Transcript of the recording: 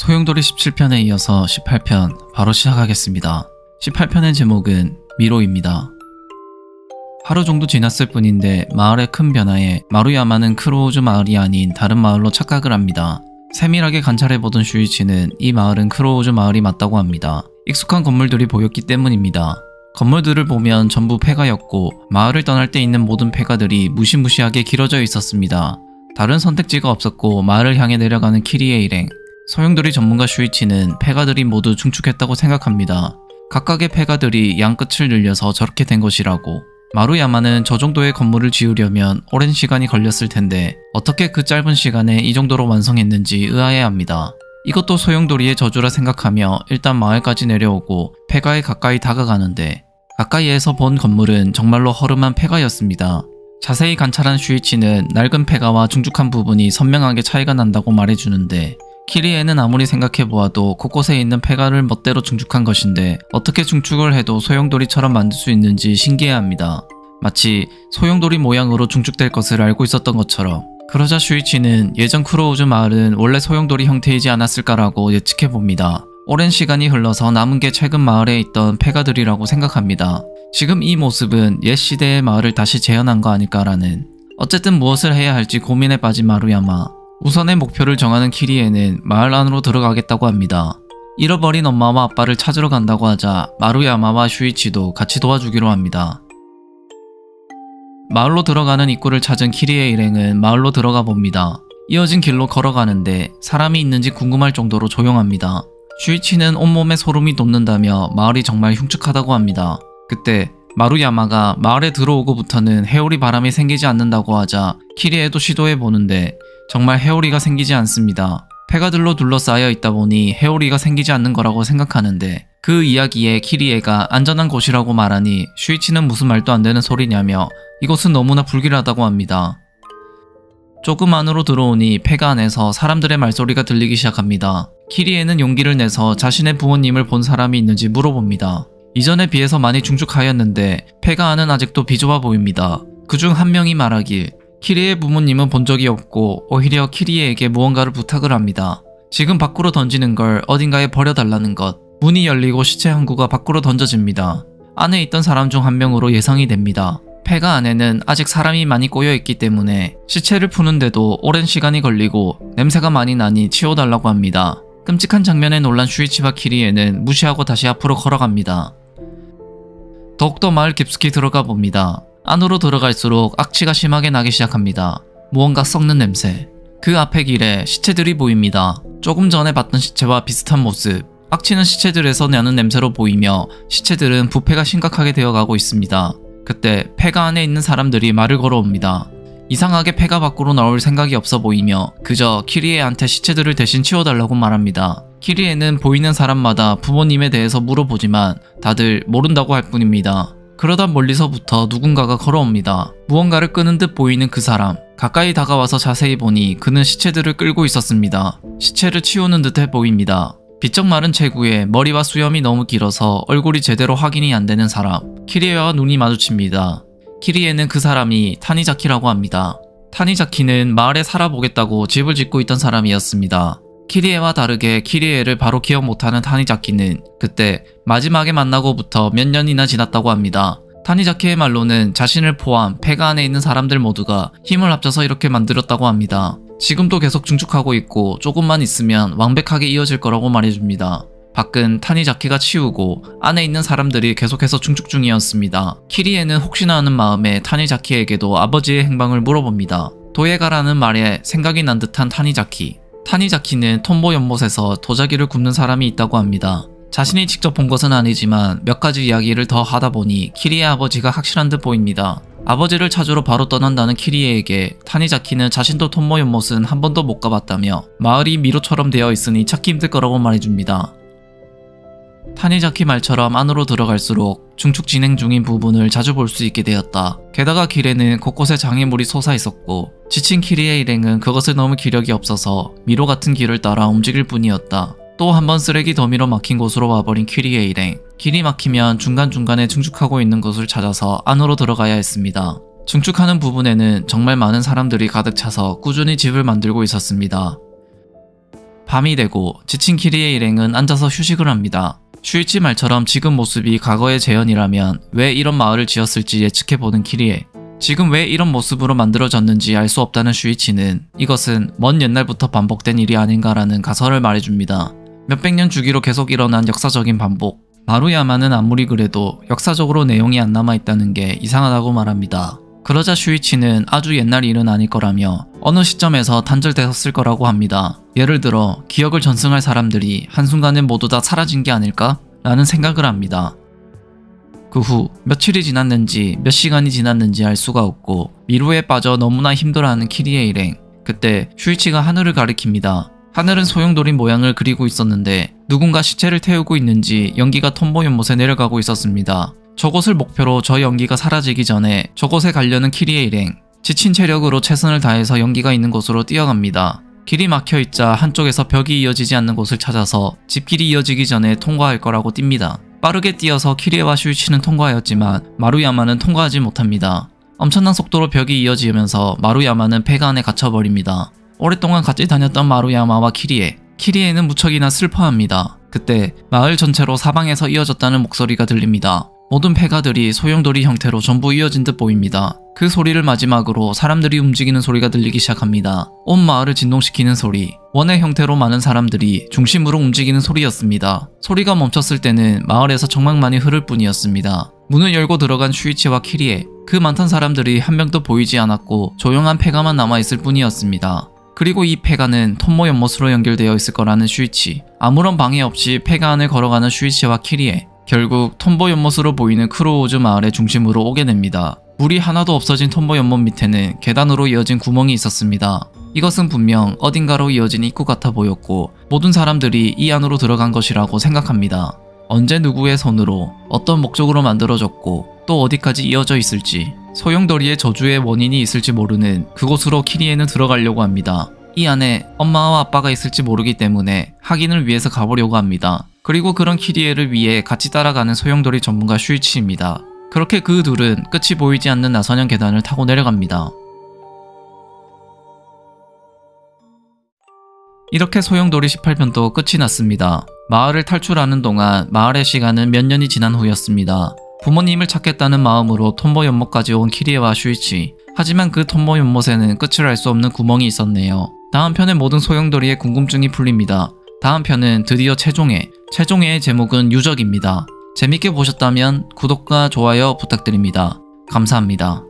소용돌이 17편에 이어서 18편 바로 시작하겠습니다. 18편의 제목은 미로입니다. 하루 정도 지났을 뿐인데 마을의 큰 변화에 마루야마는 크로우즈 마을이 아닌 다른 마을로 착각을 합니다. 세밀하게 관찰해보던 슈이치는 이 마을은 크로우즈 마을이 맞다고 합니다. 익숙한 건물들이 보였기 때문입니다. 건물들을 보면 전부 폐가였고 마을을 떠날 때 있는 모든 폐가들이 무시무시하게 길어져 있었습니다. 다른 선택지가 없었고 마을을 향해 내려가는 키리의 일행. 소용돌이 전문가 슈이치는 폐가들이 모두 중축했다고 생각합니다. 각각의 폐가들이 양끝을 늘려서 저렇게 된 것이라고. 마루야마는 저 정도의 건물을 지으려면 오랜 시간이 걸렸을 텐데 어떻게 그 짧은 시간에 이 정도로 완성했는지 의아해합니다. 이것도 소용돌이의 저주라 생각하며 일단 마을까지 내려오고 폐가에 가까이 다가가는데 가까이에서 본 건물은 정말로 허름한 폐가였습니다. 자세히 관찰한 슈이치는 낡은 폐가와 중축한 부분이 선명하게 차이가 난다고 말해주는데 키리에는 아무리 생각해보아도 곳곳에 있는 폐가를 멋대로 중축한 것인데 어떻게 중축을 해도 소용돌이처럼 만들 수 있는지 신기해합니다. 마치 소용돌이 모양으로 중축될 것을 알고 있었던 것처럼. 그러자 슈이치는 예전 크로우즈 마을은 원래 소용돌이 형태이지 않았을까라고 예측해봅니다. 오랜 시간이 흘러서 남은 게 최근 마을에 있던 폐가들이라고 생각합니다. 지금 이 모습은 옛 시대의 마을을 다시 재현한 거 아닐까라는. 어쨌든 무엇을 해야 할지 고민에 빠진 마루야마. 우선의 목표를 정하는 키리에는 마을 안으로 들어가겠다고 합니다. 잃어버린 엄마와 아빠를 찾으러 간다고 하자 마루야마와 슈이치도 같이 도와주기로 합니다. 마을로 들어가는 입구를 찾은 키리의 일행은 마을로 들어가 봅니다. 이어진 길로 걸어가는데 사람이 있는지 궁금할 정도로 조용합니다. 슈이치는 온몸에 소름이 돋는다며 마을이 정말 흉측하다고 합니다. 그때 마루야마가 마을에 들어오고부터는 해오리 바람이 생기지 않는다고 하자 키리에도 시도해보는데 정말 해오리가 생기지 않습니다. 폐가들로 둘러싸여 있다 보니 해오리가 생기지 않는 거라고 생각하는데 그 이야기에 키리에가 안전한 곳이라고 말하니 슈이치는 무슨 말도 안 되는 소리냐며 이곳은 너무나 불길하다고 합니다. 조금 안으로 들어오니 폐가 안에서 사람들의 말소리가 들리기 시작합니다. 키리에는 용기를 내서 자신의 부모님을 본 사람이 있는지 물어봅니다. 이전에 비해서 많이 중축하였는데 폐가 안은 아직도 비좁아 보입니다. 그중 한 명이 말하길 키리의 부모님은 본 적이 없고 오히려 키리에에게 무언가를 부탁을 합니다. 지금 밖으로 던지는 걸 어딘가에 버려달라는 것. 문이 열리고 시체 한 구가 밖으로 던져집니다. 안에 있던 사람 중 한 명으로 예상이 됩니다. 폐가 안에는 아직 사람이 많이 꼬여있기 때문에 시체를 푸는데도 오랜 시간이 걸리고 냄새가 많이 나니 치워달라고 합니다. 끔찍한 장면에 놀란 슈이치와 키리에는 무시하고 다시 앞으로 걸어갑니다. 더욱더 마을 깊숙이 들어가 봅니다. 안으로 들어갈수록 악취가 심하게 나기 시작합니다. 무언가 썩는 냄새. 그 앞의 길에 시체들이 보입니다. 조금 전에 봤던 시체와 비슷한 모습. 악취는 시체들에서 나는 냄새로 보이며 시체들은 부패가 심각하게 되어가고 있습니다. 그때 폐가 안에 있는 사람들이 말을 걸어옵니다. 이상하게 폐가 밖으로 나올 생각이 없어 보이며 그저 키리에한테 시체들을 대신 치워달라고 말합니다. 키리에는 보이는 사람마다 부모님에 대해서 물어보지만 다들 모른다고 할 뿐입니다. 그러다 멀리서부터 누군가가 걸어옵니다. 무언가를 끄는 듯 보이는 그 사람. 가까이 다가와서 자세히 보니 그는 시체들을 끌고 있었습니다. 시체를 치우는 듯해 보입니다. 비쩍 마른 체구에 머리와 수염이 너무 길어서 얼굴이 제대로 확인이 안 되는 사람. 키리에와 눈이 마주칩니다. 키리에는 그 사람이 타니자키라고 합니다. 타니자키는 마을에 살아보겠다고 집을 짓고 있던 사람이었습니다. 키리에와 다르게 키리에를 바로 기억 못하는 타니자키는 그때 마지막에 만나고부터 몇 년이나 지났다고 합니다. 타니자키의 말로는 자신을 포함 폐가 안에 있는 사람들 모두가 힘을 합쳐서 이렇게 만들었다고 합니다. 지금도 계속 중축하고 있고 조금만 있으면 완벽하게 이어질 거라고 말해줍니다. 밖은 타니자키가 치우고 안에 있는 사람들이 계속해서 중축 중이었습니다. 키리에는 혹시나 하는 마음에 타니자키에게도 아버지의 행방을 물어봅니다. 도에 가라는 말에 생각이 난 듯한 타니자키. 타니자키는 톰보 연못에서 도자기를 굽는 사람이 있다고 합니다. 자신이 직접 본 것은 아니지만 몇 가지 이야기를 더 하다 보니 키리의 아버지가 확실한 듯 보입니다. 아버지를 찾으러 바로 떠난다는 키리에에게 타니자키는 자신도 톰보 연못은 한 번도 못 가봤다며 마을이 미로처럼 되어 있으니 찾기 힘들 거라고 말해줍니다. 타니자키 말처럼 안으로 들어갈수록 중축 진행 중인 부분을 자주 볼 수 있게 되었다. 게다가 길에는 곳곳에 장애물이 솟아 있었고 지친 키리의 일행은 그것을 넘을 기력이 없어서 미로 같은 길을 따라 움직일 뿐이었다. 또 한 번 쓰레기 더미로 막힌 곳으로 와버린 키리의 일행. 길이 막히면 중간중간에 중축하고 있는 곳을 찾아서 안으로 들어가야 했습니다. 중축하는 부분에는 정말 많은 사람들이 가득 차서 꾸준히 집을 만들고 있었습니다. 밤이 되고 지친 키리에 일행은 앉아서 휴식을 합니다. 슈이치 말처럼 지금 모습이 과거의 재현이라면 왜 이런 마을을 지었을지 예측해보는 키리에. 지금 왜 이런 모습으로 만들어졌는지 알 수 없다는 슈이치는 이것은 먼 옛날부터 반복된 일이 아닌가라는 가설을 말해줍니다. 몇백 년 주기로 계속 일어난 역사적인 반복. 마루야마는 아무리 그래도 역사적으로 내용이 안 남아있다는 게 이상하다고 말합니다. 그러자 슈이치는 아주 옛날 일은 아닐 거라며 어느 시점에서 단절되었을 거라고 합니다. 예를 들어 기억을 전승할 사람들이 한순간에 모두 다 사라진 게 아닐까? 라는 생각을 합니다. 그 후 며칠이 지났는지 몇 시간이 지났는지 알 수가 없고 미로에 빠져 너무나 힘들어하는 키리의 일행. 그때 슈이치가 하늘을 가리킵니다. 하늘은 소용돌이 모양을 그리고 있었는데 누군가 시체를 태우고 있는지 연기가 톰보 연못에 내려가고 있었습니다. 저곳을 목표로 저 연기가 사라지기 전에 저곳에 가려는 키리의 일행. 지친 체력으로 최선을 다해서 연기가 있는 곳으로 뛰어갑니다. 길이 막혀있자 한쪽에서 벽이 이어지지 않는 곳을 찾아서 집길이 이어지기 전에 통과할 거라고 띱니다. 빠르게 뛰어서 키리에와 슈이치는 통과하였지만 마루야마는 통과하지 못합니다. 엄청난 속도로 벽이 이어지면서 마루야마는 폐가 안에 갇혀버립니다. 오랫동안 같이 다녔던 마루야마와 키리에는 무척이나 슬퍼합니다. 그때 마을 전체로 사방에서 이어졌다는 목소리가 들립니다. 모든 폐가들이 소용돌이 형태로 전부 이어진 듯 보입니다. 그 소리를 마지막으로 사람들이 움직이는 소리가 들리기 시작합니다. 온 마을을 진동시키는 소리. 원의 형태로 많은 사람들이 중심으로 움직이는 소리였습니다. 소리가 멈췄을 때는 마을에서 정막만이 흐를 뿐이었습니다. 문을 열고 들어간 슈이치와 키리에. 그 많던 사람들이 한 명도 보이지 않았고 조용한 폐가만 남아있을 뿐이었습니다. 그리고 이 폐가는 톰모 연못으로 연결되어 있을 거라는 슈이치. 아무런 방해 없이 폐가 안을 걸어가는 슈이치와 키리에. 결국 톰보 연못으로 보이는 크로우즈 마을의 중심으로 오게 됩니다. 물이 하나도 없어진 톰보 연못 밑에는 계단으로 이어진 구멍이 있었습니다. 이것은 분명 어딘가로 이어진 입구 같아 보였고 모든 사람들이 이 안으로 들어간 것이라고 생각합니다. 언제 누구의 손으로 어떤 목적으로 만들어졌고 또 어디까지 이어져 있을지 소용돌이의 저주의 원인이 있을지 모르는 그곳으로 키리에는 들어가려고 합니다. 이 안에 엄마와 아빠가 있을지 모르기 때문에 확인을 위해서 가보려고 합니다. 그리고 그런 키리에를 위해 같이 따라가는 소용돌이 전문가 슈이치입니다. 그렇게 그 둘은 끝이 보이지 않는 나선형 계단을 타고 내려갑니다. 이렇게 소용돌이 18편도 끝이 났습니다. 마을을 탈출하는 동안 마을의 시간은 몇 년이 지난 후였습니다. 부모님을 찾겠다는 마음으로 톰보 연못까지 온 키리에와 슈이치. 하지만 그 톰보 연못에는 끝을 알 수 없는 구멍이 있었네요. 다음 편의 모든 소용돌이의 궁금증이 풀립니다. 다음 편은 드디어 최종회의 제목은 유적입니다. 재밌게 보셨다면 구독과 좋아요 부탁드립니다. 감사합니다.